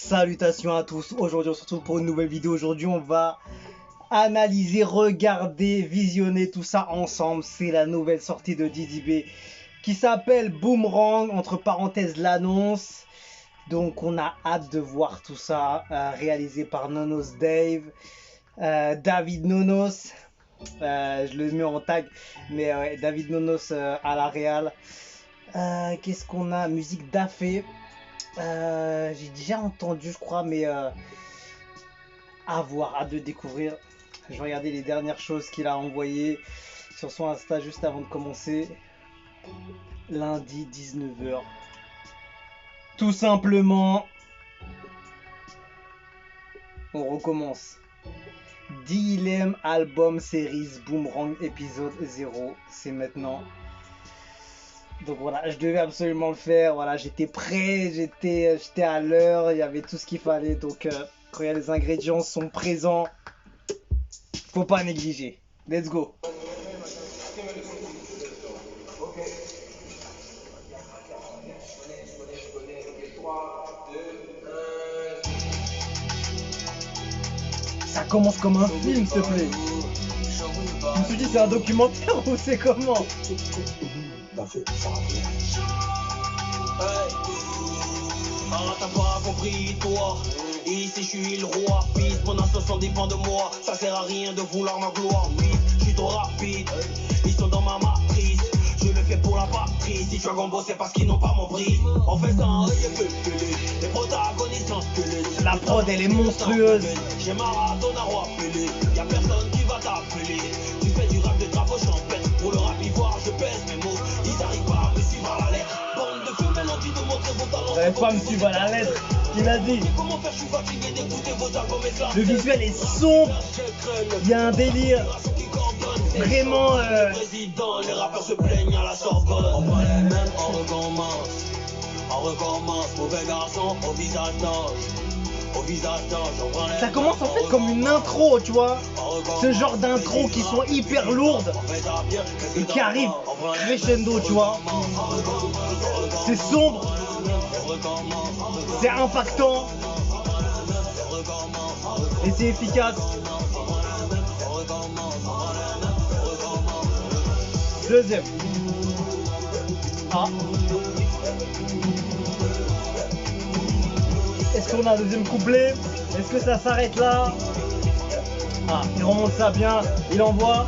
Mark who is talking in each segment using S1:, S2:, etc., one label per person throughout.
S1: Salutations à tous, aujourd'hui on se retrouve pour une nouvelle vidéo. Aujourd'hui on va analyser, regarder, visionner tout ça ensemble. C'est la nouvelle sortie de Didi B qui s'appelle Boomerang, entre parenthèses l'annonce. Donc on a hâte de voir tout ça, réalisé par Nonos Dave, David Nonos, je le mets en tag, mais ouais, David Nonos à la réal. Qu'est-ce qu'on a? Musique d'Afé. J'ai déjà entendu, je crois, mais à voir, à de découvrir. Je vais regarder les dernières choses qu'il a envoyées sur son Insta juste avant de commencer. Lundi 19h. Tout simplement, on recommence. Dilemme album series Boomerang épisode 0. C'est maintenant. Donc voilà, je devais absolument le faire. Voilà, j'étais prêt, j'étais à l'heure, il y avait tout ce qu'il fallait. Donc quand les ingrédients sont présents, faut pas négliger. Let's go. Ça commence comme un film, s'il te plaît. Je me suis dit, c'est un documentaire ou c'est comment?
S2: T'as pas compris toi. Ici je suis le roi. Fils, mon ascension dépend de moi. Ça sert à rien de vouloir ma gloire. Oui, je suis trop rapide. Ils sont dans ma matrice. Je le fais pour la patrie. Si tu as gombo c'est parce qu'ils n'ont pas mon prix. On fait ça en les protagonistes sont pelés.
S1: La prod elle est monstrueuse.
S2: J'ai Maradona roi pelé. Y'a personne qui va t'appeler. Tu fais du rap de drapeau champêtre. Pour le rap ivoire je pèse mes mots. Ils arrivent pas à me suivre à la lettre. Bande de fumées l'envie de montrer vos talents.
S1: Vous n'allez pas me suivre à la lettre. Il a dit.
S2: Comment faire, je suis fatigué d'écouter vos albums et ça.
S1: Le visuel est sombre. Il y a un délire. Vraiment
S2: Les rappeurs se plaignent à la Sorbonne. On prend les mêmes, on recommence. On recommence, mauvais garçon, au visage d'ange. Au visage d'ange,
S1: ça commence en fait comme une intro, tu vois. Ce genre d'intro qui sont hyper lourdes et qui arrivent crescendo, tu vois. C'est sombre. C'est impactant. Et c'est efficace. Deuxième. Ah. Est-ce qu'on a un deuxième couplet? Est-ce que ça s'arrête là? Ah, il remonte ça bien, il envoie.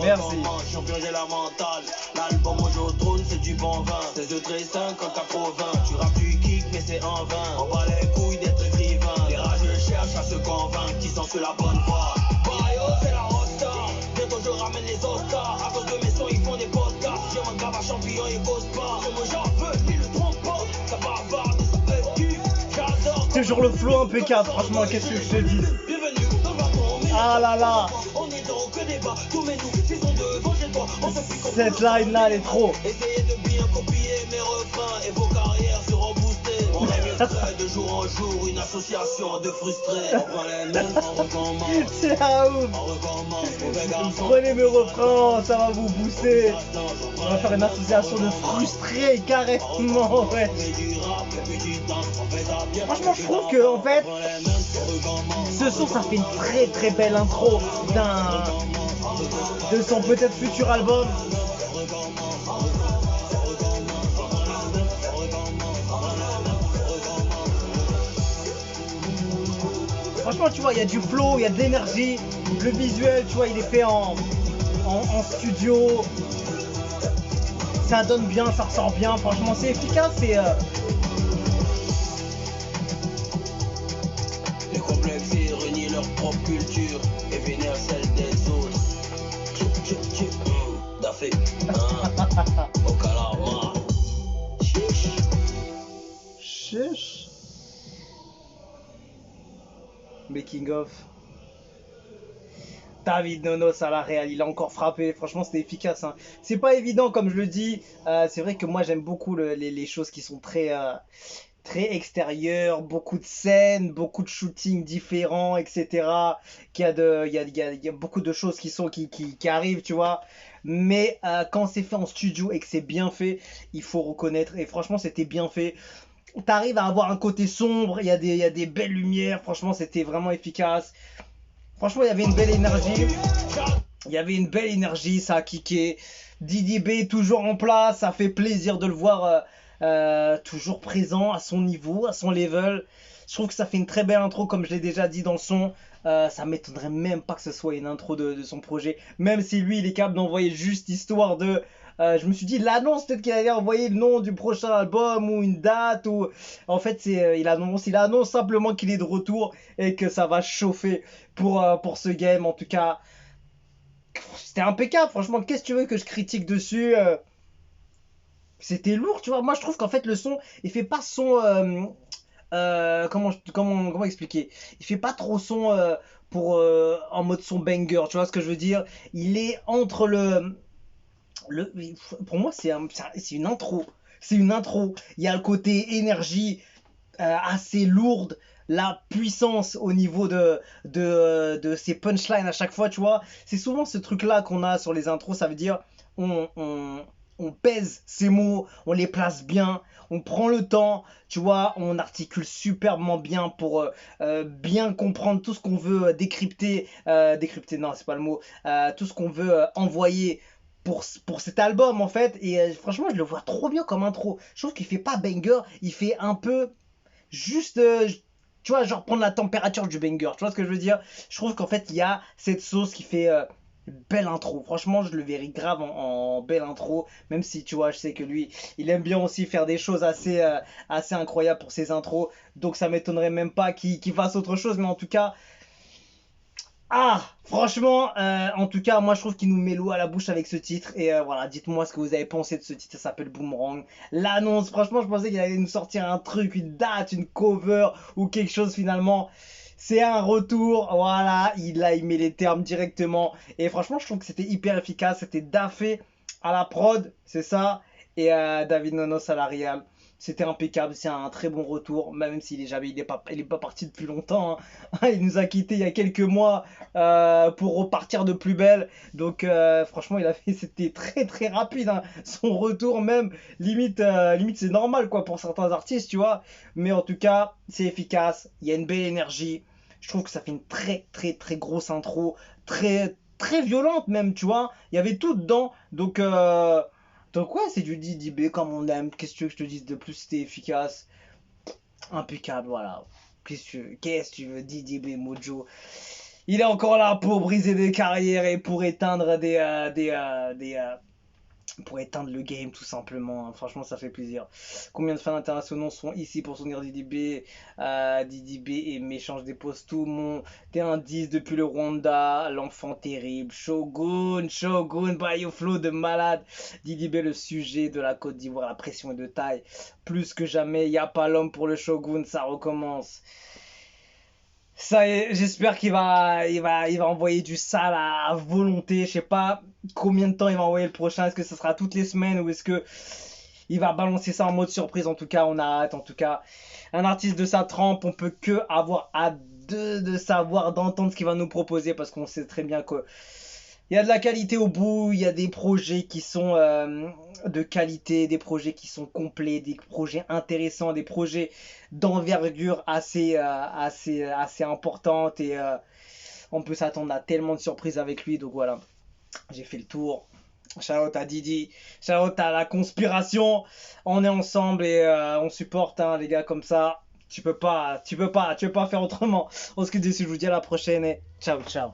S1: Merci.
S2: Champion, j'ai la mentale. L'album au jaune, c'est du bon vin. C'est de 5 en 80. Tu rappes, tu kick, mais c'est en vain. On bat les couilles d'être écrivain. Les rageux cherchent à se convaincre qu'ils sont sur la bonne voie. Bayo, c'est la rockstar. Bientôt je ramène les Oscars. À cause de mes sons, ils font des podcasts. J'ai mon grave à champion, ils bossent pas. Sur mon genre, il le trompe pas. Ça bavarde, ça fait kiff. J'adore.
S1: C'est toujours le flow impeccable, franchement, qu'est-ce que je te dis?
S2: Bienvenue dans le bâton.
S1: Ah là là.
S2: On est dans que débat. Tous mes nous, ils sont devant chez toi. On se pique comme
S1: cette line là, elle est trop.
S2: essayez de bien copier mes refrains et vos carrières seront boostées. On est mieux fait de jour en jour, une association de frustrés. On prend les mêmes, on recommence.
S1: C'est un ouf.
S2: On recommence, mauvais garçon.
S1: Prenez mes refrains, ça va vous booster. On va faire une association de frustrés, carrément, ouais. Franchement, je trouve que, en fait, ce son, ça fait une très belle intro de son peut-être futur album. Franchement, tu vois, il y a du flow, il y a de l'énergie. Le visuel, tu vois, il est fait en studio. Ça donne bien, ça ressort bien. Franchement, c'est efficace.
S2: Les complexés renient leur propre culture et vénèrent celle des autres. D'afé, au calamar.
S1: Chiche. Making of. David Nonos à la réal, il a encore frappé. Franchement, c'était efficace. Hein. C'est pas évident, comme je le dis. C'est vrai que moi, j'aime beaucoup les choses qui sont très extérieures, beaucoup de scènes, beaucoup de shootings différents, etc. Il y a beaucoup de choses qui arrivent, tu vois. Mais quand c'est fait en studio et que c'est bien fait, il faut reconnaître. Et franchement, c'était bien fait. t'arrives à avoir un côté sombre, il y a des belles lumières, franchement c'était vraiment efficace. Franchement il y avait une belle énergie, il y avait une belle énergie, ça a kické. Didi B toujours en place, ça fait plaisir de le voir toujours présent à son niveau, à son level. Je trouve que ça fait une très belle intro comme je l'ai déjà dit dans le son. Ça m'étonnerait même pas que ce soit une intro de son projet, même si lui il est capable d'envoyer juste histoire de je me suis dit l'annonce peut-être qu'il allait envoyer le nom du prochain album ou une date ou en fait c'est il annonce simplement qu'il est de retour et que ça va chauffer pour ce game. En tout cas c'était impeccable, franchement qu'est-ce que tu veux que je critique dessus, c'était lourd tu vois. Moi je trouve qu'en fait le son il fait pas son comment expliquer, il fait pas trop son pour en mode son banger, tu vois ce que je veux dire. Il est entre le, pour moi, c'est une intro. C'est une intro. Il y a le côté énergie assez lourde, la puissance au niveau de ses punchlines à chaque fois, tu vois. C'est souvent ce truc-là qu'on a sur les intros, ça veut dire on, on, on pèse ces mots, on les place bien, on prend le temps, tu vois, on articule superbement bien pour bien comprendre tout ce qu'on veut décrypter, non, c'est pas le mot, tout ce qu'on veut envoyer pour cet album en fait. Et franchement je le vois trop bien comme intro. Je trouve qu'il fait pas banger, il fait un peu juste tu vois genre prendre la température du banger, tu vois ce que je veux dire. Je trouve qu'en fait il y a cette sauce qui fait une belle intro. Franchement je le verrai grave en belle intro, même si tu vois je sais que lui il aime bien aussi faire des choses assez incroyables pour ses intros, donc ça m'étonnerait même pas qu'il fasse autre chose. Mais en tout cas franchement, en tout cas, moi je trouve qu'il nous met l'eau à la bouche avec ce titre. Et voilà, dites-moi ce que vous avez pensé de ce titre. Ça s'appelle Boomerang. L'annonce, franchement, je pensais qu'il allait nous sortir un truc, une date, une cover ou quelque chose finalement. C'est un retour, voilà, il met les termes directement. Et franchement, je trouve que c'était hyper efficace. C'était Daffé à la prod, c'est ça. Et David Nonos à la réal. C'était impeccable, c'est un très bon retour, même s'il il est pas parti depuis longtemps, hein. Il nous a quitté il y a quelques mois pour repartir de plus belle. Donc franchement, c'était très très rapide, hein. Son retour même, limite c'est normal quoi pour certains artistes, tu vois. Mais en tout cas, c'est efficace, il y a une belle énergie. Je trouve que ça fait une très très très grosse intro, très très violente même, tu vois. Il y avait tout dedans, donc ouais, c'est du Didi B comme on aime. Qu'est-ce que tu veux que je te dise de plus, c'était efficace. Impeccable, voilà. Qu'est-ce que tu veux, Didi B Mojo. Il est encore là pour briser des carrières et pour éteindre pour éteindre le game tout simplement. Franchement ça fait plaisir. Combien de fans internationaux sont ici pour soutenir Didi B? Didi B et m'échange des posts tout mon t'es un 10 depuis le Rwanda, l'enfant terrible, Shogun Bayoflow de malade. Didi B le sujet de la Côte d'Ivoire, la pression est de taille, plus que jamais, y a pas l'homme pour le Shogun, ça recommence. Ça y est, j'espère qu'il va envoyer du sale à volonté. Je sais pas combien de temps il va envoyer le prochain. Est-ce que ce sera toutes les semaines ou est-ce que il va balancer ça en mode surprise? En tout cas, on a hâte. En tout cas, un artiste de sa trempe, on peut que avoir hâte de savoir, d'entendre ce qu'il va nous proposer parce qu'on sait très bien que il y a de la qualité au bout, il y a des projets qui sont de qualité, des projets qui sont complets, des projets intéressants, des projets d'envergure assez importante et on peut s'attendre à tellement de surprises avec lui. Donc voilà, j'ai fait le tour. Shout out à Didi, shout out à la conspiration. On est ensemble et on supporte hein, les gars comme ça. Tu peux pas faire autrement. On se quitte dessus, je vous dis à la prochaine et ciao ciao.